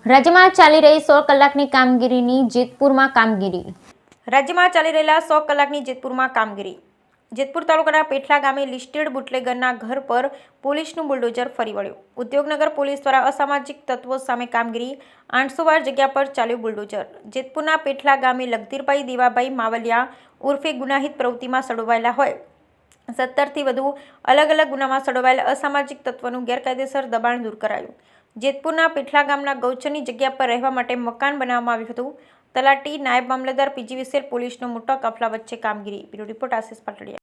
રાજ્યમાં ચાલી રહી 100 કલાકની કામગીરીની જેતપુરમાં કામગીરી. રાજ્યમાં ચાલી રહેલા 100 કલાકની જેતપુરમાં કામગીરી. જેતપુર તાલુકાના પેઠલા ગામે લિસ્ટેડ બુટલેગરના ઘર પર પોલીસનું બુલડોઝર ફરી વળ્યું. ઉદ્યોગનગર પોલીસ દ્વારા અસામાજિક તત્વો સામે કામગીરી. 800 વાર જગ્યા પર ચાલ્યું બુલડોઝર. જેતપુરના પેઠલા ગામે લગધીરભાઈ દેવાભાઈ માવલિયા ઉર્ફે ગુનાહિત પ્રવૃત્તિમાં સંડોવાયેલા હોય 17થી વધુ અલગ અલગ ગુનામાં સંડોવાયેલા અસામાજિક તત્વોનું ગેરકાયદેસર દબાણ દૂર કરાયું. જેતપુરના પેઠલા ગામના ગૌચરની જગ્યા પર રહેવા માટે મકાન બનાવવામાં આવ્યું હતું. તલાટી, નાયબ મામલતદાર, પીજી વિસેલ, પોલીસનો મોટા કાફલા વચ્ચે કામગીરી. Bureau report Ashish Patadia.